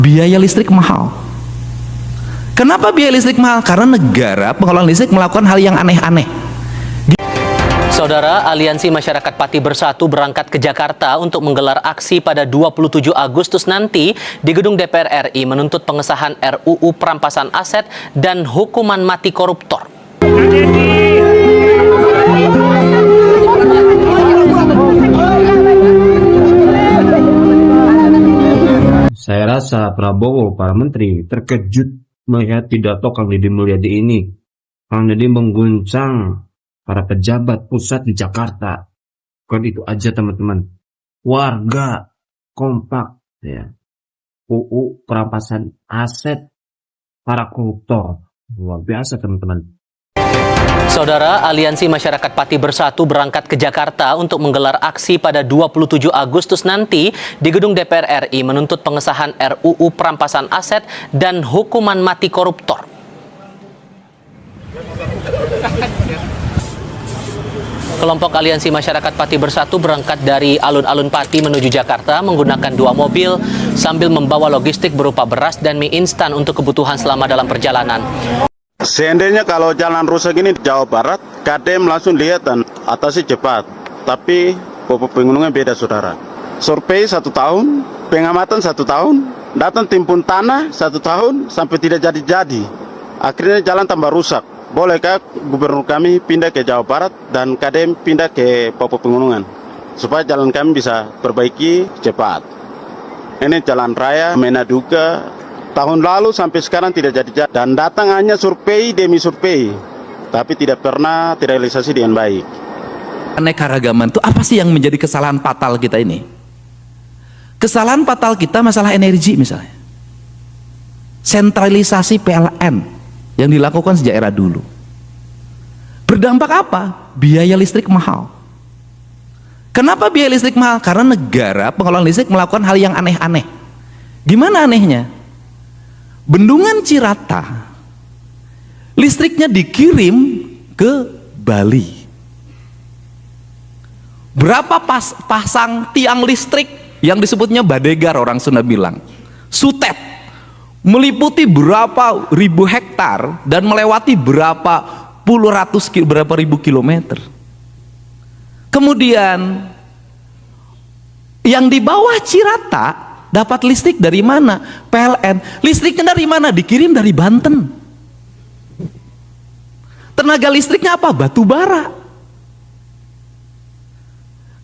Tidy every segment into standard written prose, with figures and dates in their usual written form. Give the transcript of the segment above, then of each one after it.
biaya listrik mahal. Kenapa biaya listrik mahal? Karena negara pengelola listrik melakukan hal yang aneh-aneh. Saudara, Aliansi Masyarakat Pati Bersatu berangkat ke Jakarta untuk menggelar aksi pada 27 Agustus nanti di gedung DPR RI menuntut pengesahan RUU perampasan aset dan hukuman mati koruptor. Saya rasa Prabowo, para menteri terkejut melihat pidato Kang Deddy Mulyadi ini. Kang Deddy mengguncang para pejabat pusat di Jakarta. Bukan itu aja teman-teman. Warga kompak ya. UU perampasan aset para koruptor. Luar biasa teman-teman. Saudara, Aliansi Masyarakat Pati Bersatu berangkat ke Jakarta untuk menggelar aksi pada 27 Agustus nanti di gedung DPR RI menuntut pengesahan RUU perampasan aset dan hukuman mati koruptor. Kelompok Aliansi Masyarakat Pati Bersatu berangkat dari alun-alun Pati menuju Jakarta menggunakan 2 mobil sambil membawa logistik berupa beras dan mie instan untuk kebutuhan selama dalam perjalanan. Seandainya kalau jalan rusak ini di Jawa Barat, KDM langsung lihat dan atasi cepat. Tapi pokok pengunjungnya beda, saudara. Survei 1 tahun, pengamatan 1 tahun, datang timpun tanah 1 tahun sampai tidak jadi-jadi. Akhirnya jalan tambah rusak. Bolehkah gubernur kami pindah ke Jawa Barat dan KDM pindah ke pokok pengunjungan supaya jalan kami bisa perbaiki cepat. Ini jalan raya Menaduga. Tahun lalu sampai sekarang tidak jadi dan datang hanya survei demi survei, tapi tidak pernah terrealisasi dengan baik. Keanekaragaman itu apa sih yang menjadi kesalahan fatal kita ini? Kesalahan fatal kita masalah energi misalnya. Sentralisasi PLN yang dilakukan sejak era dulu. Berdampak apa? Biaya listrik mahal. Kenapa biaya listrik mahal? Karena negara pengelola listrik melakukan hal yang aneh-aneh. Gimana anehnya? Bendungan Cirata listriknya dikirim ke Bali. Berapa pasang tiang listrik yang disebutnya badegar, orang Sunda bilang sutet, meliputi berapa ribu hektar dan melewati berapa ribu kilometer. Kemudian yang di bawah Cirata dapat listrik dari mana? PLN. Listriknya dari mana? Dikirim dari Banten. Tenaga listriknya apa? Batu bara.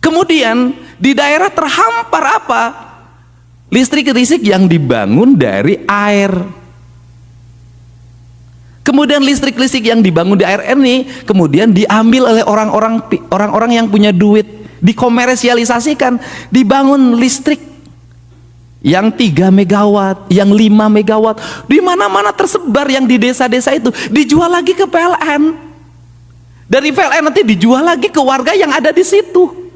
Kemudian di daerah terhampar apa? Listrik-listrik yang dibangun dari air. Kemudian listrik-listrik yang dibangun di air ini kemudian diambil oleh orang-orang yang punya duit, dikomersialisasikan, dibangun listrik yang 3 megawatt, yang 5 megawatt, di mana-mana tersebar, yang di desa-desa itu dijual lagi ke PLN. Dari PLN nanti dijual lagi ke warga yang ada di situ.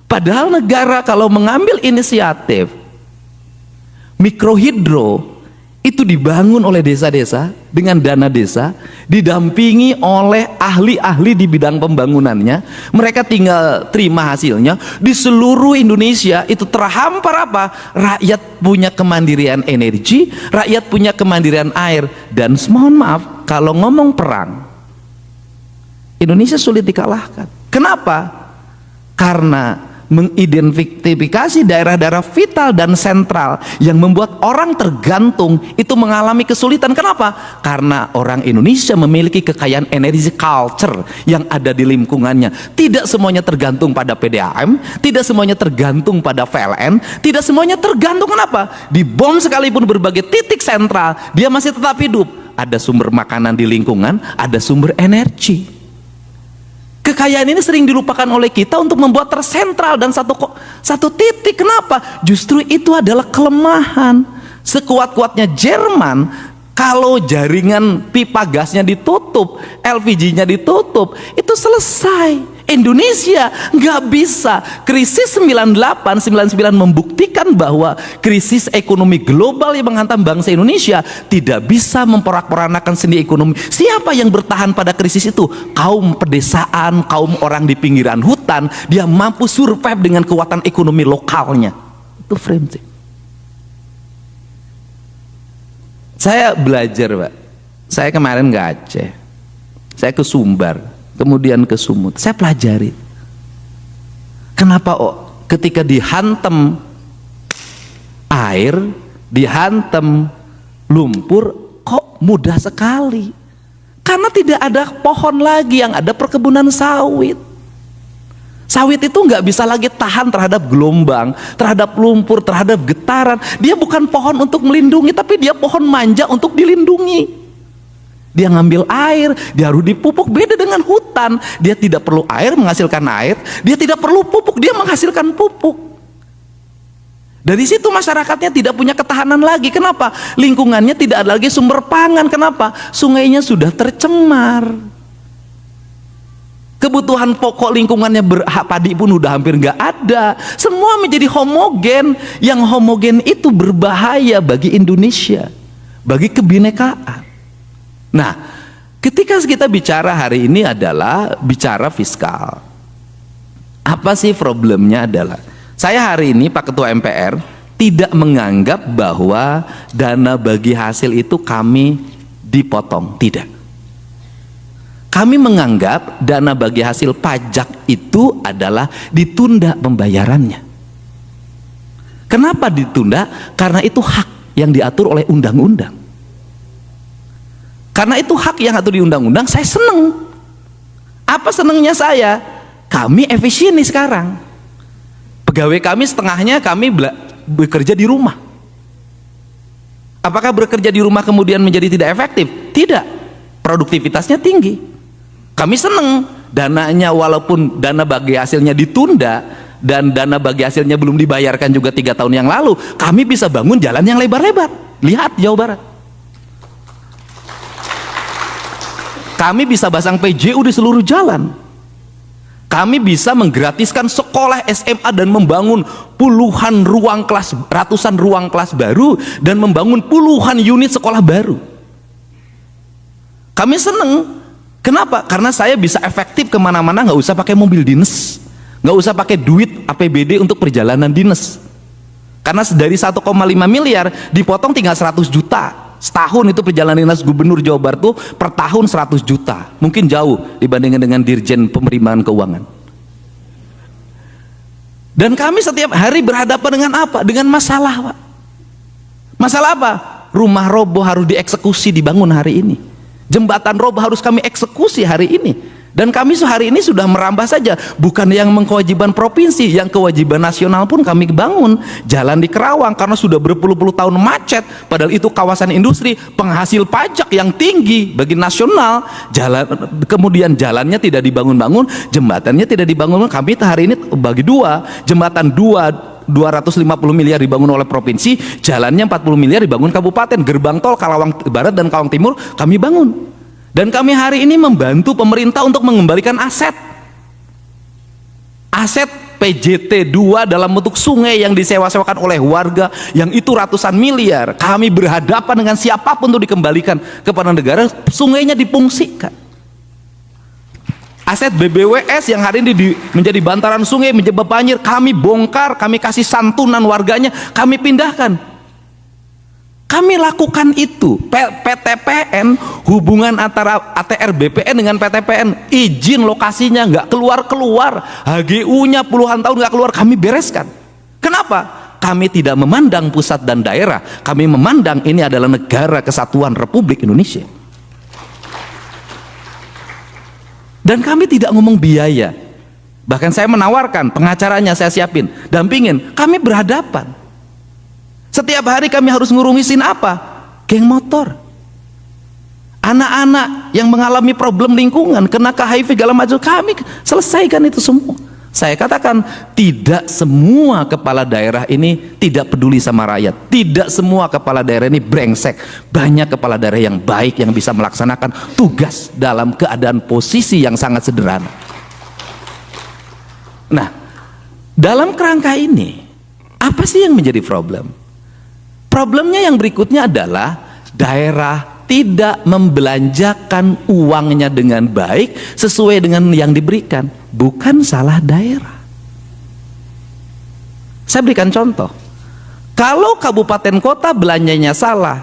Padahal negara kalau mengambil inisiatif mikrohidro itu dibangun oleh desa-desa dengan dana desa, didampingi oleh ahli-ahli di bidang pembangunannya, mereka tinggal terima hasilnya. Di seluruh Indonesia itu terhampar apa? Rakyat punya kemandirian energi, rakyat punya kemandirian air. Dan mohon maaf, kalau ngomong perang, Indonesia sulit dikalahkan. Kenapa? Karena mengidentifikasi daerah-daerah vital dan sentral yang membuat orang tergantung itu mengalami kesulitan. Kenapa? Karena orang Indonesia memiliki kekayaan energi culture yang ada di lingkungannya. Tidak semuanya tergantung pada PDAM, tidak semuanya tergantung pada PLN, tidak semuanya tergantung. Kenapa? Di bom sekalipun berbagai titik sentral, dia masih tetap hidup. Ada sumber makanan di lingkungan, ada sumber energi. Kekayaan ini sering dilupakan oleh kita untuk membuat tersentral dan satu titik. Kenapa? Justru itu adalah kelemahan. Sekuat-kuatnya Jerman, kalau jaringan pipa gasnya ditutup, LPG-nya ditutup, itu selesai. Indonesia nggak bisa. Krisis 98-99 membuktikan bahwa krisis ekonomi global yang menghantam bangsa Indonesia tidak bisa memporak-porandakan sendi ekonomi. Siapa yang bertahan pada krisis itu? Kaum pedesaan, kaum orang di pinggiran hutan. Dia mampu survive dengan kekuatan ekonomi lokalnya. Itu prinsip. Saya belajar, Pak. Saya kemarin ke Aceh, saya ke Sumbar, kemudian ke Sumut. Saya pelajari kenapa ketika dihantam air, dihantam lumpur, kok mudah sekali. Karena tidak ada pohon lagi, yang ada perkebunan sawit. Sawit itu nggak bisa lagi tahan terhadap gelombang, terhadap lumpur, terhadap getaran. Dia bukan pohon untuk melindungi, tapi dia pohon manja untuk dilindungi. Dia ngambil air, dia harus dipupuk. Beda dengan hutan, dia tidak perlu air menghasilkan air, dia tidak perlu pupuk, dia menghasilkan pupuk. Dari situ masyarakatnya tidak punya ketahanan lagi. Kenapa? Lingkungannya tidak ada lagi sumber pangan. Kenapa? Sungainya sudah tercemar. Kebutuhan pokok lingkungannya padi pun udah hampir nggak ada. Semua menjadi homogen. Yang homogen itu berbahaya bagi Indonesia, bagi kebinekaan. Nah, ketika kita bicara hari ini adalah bicara fiskal. Apa sih problemnya adalah, saya hari ini Pak Ketua MPR tidak menganggap bahwa dana bagi hasil itu kami dipotong, tidak. Kami menganggap dana bagi hasil pajak itu adalah ditunda pembayarannya. Kenapa ditunda? Karena itu hak yang diatur oleh undang-undang. Karena itu hak yang diatur di undang-undang, saya seneng. Apa senengnya saya? Kami efisien nih sekarang. Pegawai kami setengahnya kami bekerja di rumah. Apakah bekerja di rumah kemudian menjadi tidak efektif? Tidak. Produktivitasnya tinggi. Kami seneng dananya, walaupun dana bagi hasilnya ditunda dan dana bagi hasilnya belum dibayarkan juga 3 tahun yang lalu, kami bisa bangun jalan yang lebar-lebar. Lihat Jawa Barat. Kami bisa pasang PJU di seluruh jalan. Kami bisa menggratiskan sekolah SMA dan membangun puluhan ruang kelas, ratusan ruang kelas baru, dan membangun puluhan unit sekolah baru. Kami seneng. Kenapa? Karena saya bisa efektif kemana-mana, nggak usah pakai mobil dinas, nggak usah pakai duit APBD untuk perjalanan dinas. Karena dari 1,5 miliar dipotong tinggal 100 juta. Setahun itu perjalanan dinas gubernur Jawa Barat tuh per tahun 100 juta. Mungkin jauh dibandingkan dengan Dirjen Penerimaan Keuangan. Dan kami setiap hari berhadapan dengan apa? Dengan masalah, Pak. Masalah apa? Rumah roboh harus dieksekusi dibangun hari ini. Jembatan roboh harus kami eksekusi hari ini. Dan kami hari ini sudah merambah saja, bukan yang kewajiban provinsi, yang kewajiban nasional pun kami bangun. Jalan di Kerawang karena sudah berpuluh-puluh tahun macet, padahal itu kawasan industri, penghasil pajak yang tinggi bagi nasional. Kemudian jalannya tidak dibangun-bangun, jembatannya tidak dibangun. Kami hari ini bagi dua, jembatan 250 miliar dibangun oleh provinsi, jalannya 40 miliar dibangun kabupaten. Gerbang tol Karawang Barat dan Karawang Timur kami bangun. Dan kami hari ini membantu pemerintah untuk mengembalikan aset PJT 2 dalam bentuk sungai yang disewa-sewakan oleh warga, yang itu ratusan miliar. Kami berhadapan dengan siapapun untuk dikembalikan kepada negara, sungainya dipungsikan. Aset BBWS yang hari ini menjadi bantaran sungai, menjadi banjir, kami bongkar, kami kasih santunan warganya, kami pindahkan. Kami lakukan itu. PTPN, hubungan antara ATR BPN dengan PTPN, izin lokasinya nggak keluar-keluar, HGU-nya puluhan tahun nggak keluar, kami bereskan. Kenapa? Kami tidak memandang pusat dan daerah, kami memandang ini adalah negara kesatuan Republik Indonesia. Dan kami tidak ngomong biaya. Bahkan saya menawarkan, pengacaranya saya siapin, dampingin, kami berhadapan. Setiap hari kami harus ngurusin apa? Geng motor. Anak-anak yang mengalami problem lingkungan, kena ke HIV segala macam, kami selesaikan itu semua. Saya katakan, tidak semua kepala daerah ini tidak peduli sama rakyat. Tidak semua kepala daerah ini brengsek. Banyak kepala daerah yang baik yang bisa melaksanakan tugas dalam keadaan posisi yang sangat sederhana. Nah, dalam kerangka ini, apa sih yang menjadi problem? Problemnya yang berikutnya adalah daerah tidak membelanjakan uangnya dengan baik sesuai dengan yang diberikan. Bukan salah daerah. Saya berikan contoh. Kalau kabupaten kota belanjanya salah,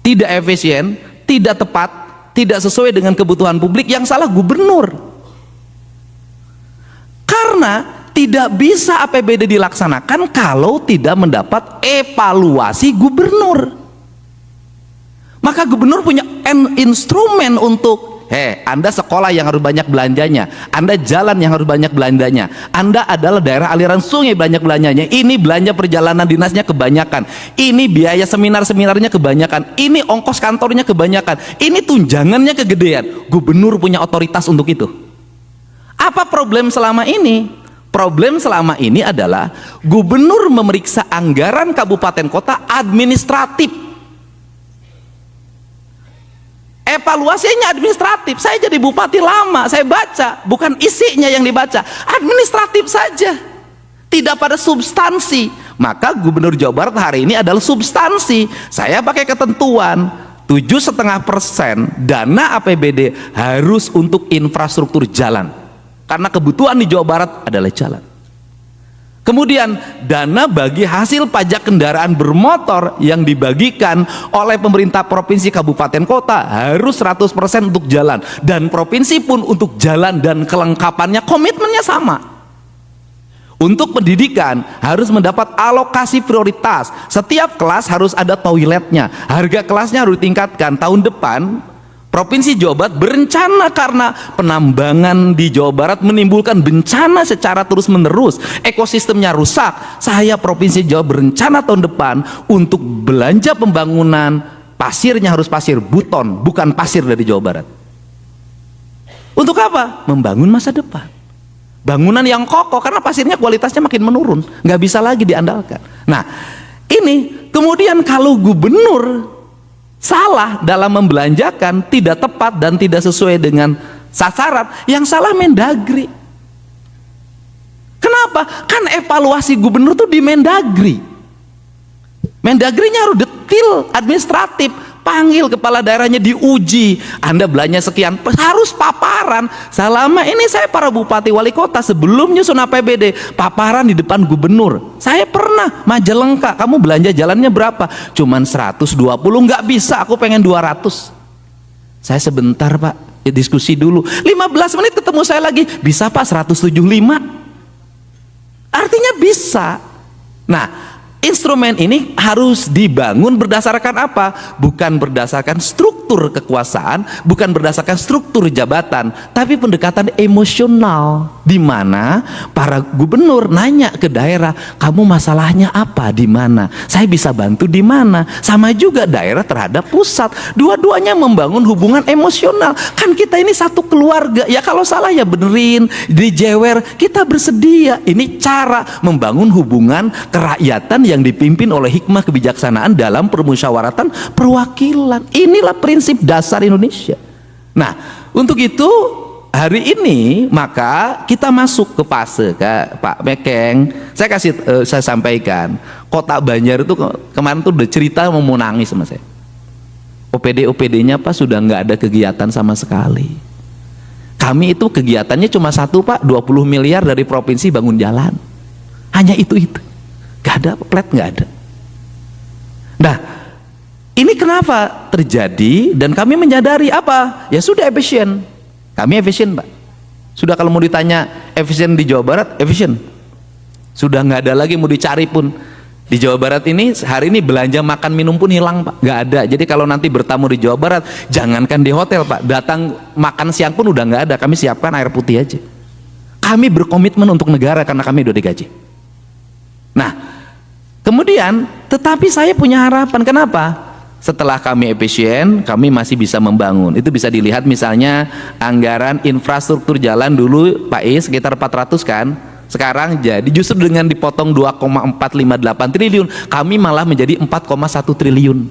tidak efisien, tidak tepat, tidak sesuai dengan kebutuhan publik, yang salah gubernur. Karena tidak bisa APBD dilaksanakan kalau tidak mendapat evaluasi gubernur. Maka gubernur punya instrumen untuk, Anda sekolah yang harus banyak belanjanya, Anda jalan yang harus banyak belanjanya, Anda adalah daerah aliran sungai banyak belanjanya, ini belanja perjalanan dinasnya kebanyakan, ini biaya seminar-seminarnya kebanyakan, ini ongkos kantornya kebanyakan, ini tunjangannya kegedean. Gubernur punya otoritas untuk itu. Apa problem selama ini? Problem selama ini adalah gubernur memeriksa anggaran kabupaten kota administratif. Evaluasinya administratif. Saya jadi bupati lama, saya baca, bukan isinya yang dibaca, administratif saja, tidak pada substansi. Maka gubernur Jawa Barat hari ini adalah substansi. Saya pakai ketentuan 7,5% dana APBD harus untuk infrastruktur jalan, karena kebutuhan di Jawa Barat adalah jalan. Kemudian dana bagi hasil pajak kendaraan bermotor yang dibagikan oleh pemerintah provinsi kabupaten kota harus 100% untuk jalan, dan provinsi pun untuk jalan dan kelengkapannya komitmennya sama. Untuk pendidikan harus mendapat alokasi prioritas, setiap kelas harus ada toiletnya, harga kelasnya harus ditingkatkan. Tahun depan Provinsi Jawa Barat berencana, karena penambangan di Jawa Barat menimbulkan bencana secara terus-menerus, ekosistemnya rusak. Saya Provinsi Jawa berencana tahun depan untuk belanja pembangunan, pasirnya harus pasir buton, bukan pasir dari Jawa Barat. Untuk apa? Membangun masa depan. Bangunan yang kokoh, karena pasirnya kualitasnya makin menurun, nggak bisa lagi diandalkan. Nah, ini kemudian kalau gubernur salah dalam membelanjakan, tidak tepat dan tidak sesuai dengan sasaran, yang salah Mendagri. Kenapa? Kan evaluasi gubernur tuh di Mendagri. Mendagrinya harus detil, administratif, panggil kepala daerahnya, diuji. Anda belanja sekian, harus paparan. Selama ini saya para bupati wali kota sebelum nyusun APBD, paparan di depan gubernur. Saya pernah Majalengka, kamu belanja jalannya berapa? Cuman 120, nggak bisa, aku pengen 200. Saya sebentar Pak, diskusi dulu. 15 menit ketemu saya lagi, bisa Pak 175. Artinya bisa. Nah, instrumen ini harus dibangun berdasarkan apa? Bukan berdasarkan struktur kekuasaan, bukan berdasarkan struktur jabatan, tapi pendekatan emosional, di mana para gubernur nanya ke daerah, kamu masalahnya apa, di mana? Saya bisa bantu di mana? Sama juga daerah terhadap pusat. Dua-duanya membangun hubungan emosional. Kan kita ini satu keluarga. Ya kalau salah ya benerin, dijewer, kita bersedia. Ini cara membangun hubungan kerakyatan yang dipimpin oleh hikmah kebijaksanaan dalam permusyawaratan perwakilan. Inilah prinsip dasar Indonesia. Nah, untuk itu hari ini maka kita masuk ke fase, Pak Mekeng. Saya sampaikan, Kota Banjar itu kemarin tuh udah cerita mau nangis sama saya. OPD-OPD-nya Pak sudah nggak ada kegiatan sama sekali. Kami itu kegiatannya cuma satu Pak, 20 miliar dari provinsi bangun jalan. Hanya itu. Gak ada plat, nggak ada. Nah, ini kenapa terjadi? Dan kami menyadari apa? Ya sudah efisien. Kami efisien Pak. Sudah, kalau mau ditanya efisien di Jawa Barat, efisien. Sudah nggak ada lagi mau dicari pun. Di Jawa Barat ini hari ini belanja makan minum pun hilang Pak, nggak ada. Jadi kalau nanti bertamu di Jawa Barat, jangankan di hotel Pak, datang makan siang pun udah nggak ada. Kami siapkan air putih aja. Kami berkomitmen untuk negara karena kami udah digaji. Nah, kemudian tetapi saya punya harapan. Kenapa? Setelah kami efisien, kami masih bisa membangun. Itu bisa dilihat misalnya anggaran infrastruktur jalan dulu Pak sekitar 400 kan. Sekarang jadi justru dengan dipotong 2,458 triliun, kami malah menjadi 4,1 triliun.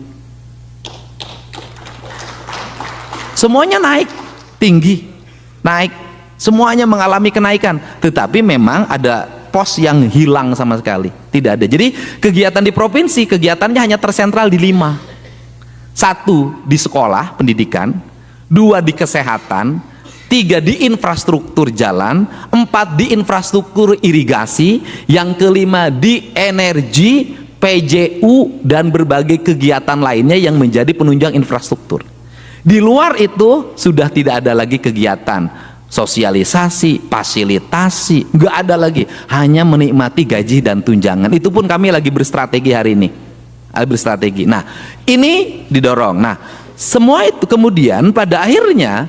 Semuanya naik, tinggi, naik. Semuanya mengalami kenaikan. Tetapi memang ada pos yang hilang sama sekali, tidak ada. Jadi kegiatan di provinsi, kegiatannya hanya tersentral di 5. 1 di sekolah pendidikan, 2 di kesehatan, 3 di infrastruktur jalan, 4 di infrastruktur irigasi, yang kelima di energi, PJU dan berbagai kegiatan lainnya yang menjadi penunjang infrastruktur. Di luar itu sudah tidak ada lagi kegiatan sosialisasi, fasilitasi, nggak ada lagi, hanya menikmati gaji dan tunjangan. Itu pun kami lagi berstrategi hari ini, berstrategi. Nah, ini didorong. Nah, semua itu kemudian pada akhirnya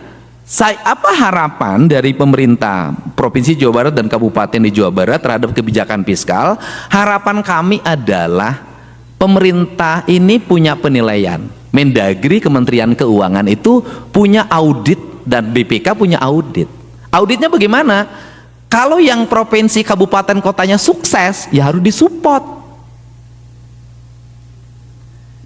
apa harapan dari pemerintah Provinsi Jawa Barat dan Kabupaten di Jawa Barat terhadap kebijakan fiskal? Harapan kami adalah pemerintah ini punya penilaian. Mendagri, Kementerian Keuangan itu punya audit dan BPK punya audit. Auditnya bagaimana? Kalau yang provinsi, kabupaten, kotanya sukses, ya harus disupport.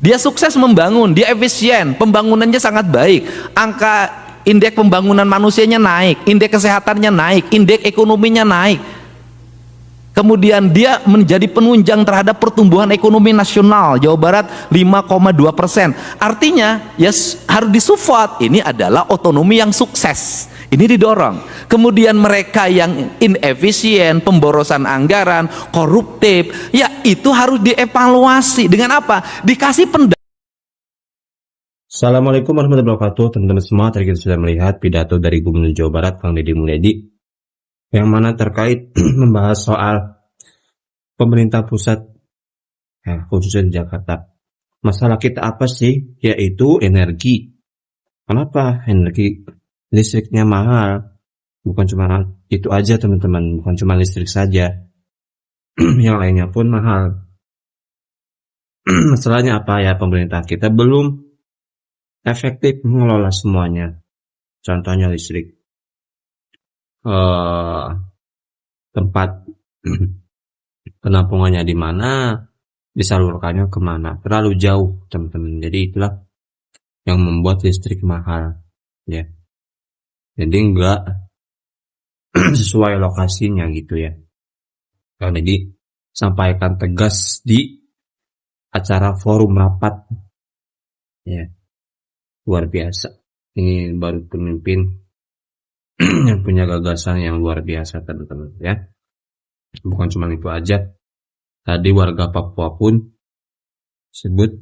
Dia sukses membangun, dia efisien, pembangunannya sangat baik, angka indeks pembangunan manusianya naik, indeks kesehatannya naik, indeks ekonominya naik. Kemudian dia menjadi penunjang terhadap pertumbuhan ekonomi nasional Jawa Barat 5,2%. Artinya ya harus disupport. Ini adalah otonomi yang sukses. Ini didorong. Kemudian mereka yang inefisien, pemborosan anggaran, koruptif, ya itu harus dievaluasi. Dengan apa? Dikasih Assalamualaikum warahmatullahi wabarakatuh, teman-teman semua. Tadi kita sudah melihat pidato dari Gubernur Jawa Barat, Kang Deddy Mulyadi, yang mana terkait membahas soal pemerintah pusat, ya, khususnya di Jakarta. Masalah kita apa sih? Yaitu energi. Kenapa energi listriknya mahal? Bukan cuma itu aja teman-teman, bukan cuma listrik saja, yang lainnya pun mahal. Masalahnya apa ya? Pemerintah kita belum efektif mengelola semuanya. Contohnya listrik, tempat penampungannya di mana, disalurkannya kemana, terlalu jauh teman-teman. Jadi itulah yang membuat listrik mahal, ya. Jadi enggak sesuai lokasinya gitu ya. Jadi sampaikan tegas di acara forum rapat, ya. Luar biasa. Ini baru pemimpin yang punya gagasan yang luar biasa teman-teman ya. Bukan cuma itu aja. Tadi warga Papua pun sebut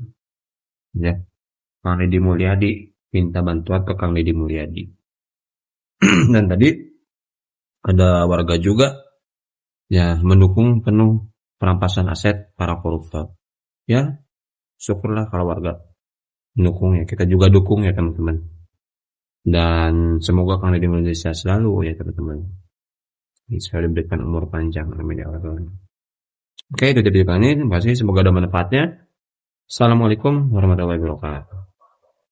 ya, Kang Deddy Mulyadi minta bantuan ke Kang Deddy Mulyadi. Dan tadi ada warga juga ya mendukung penuh perampasan aset para koruptor. Ya, syukurlah kalau warga mendukung ya, kita juga dukung ya teman-teman. Dan semoga Kang Deddy Mulyadi sehat selalu ya teman-teman. Bisa diberikan umur panjang amin ya Allah. Oke, itu dari kami. Terima kasih, semoga ada manfaatnya. Assalamualaikum warahmatullahi wabarakatuh.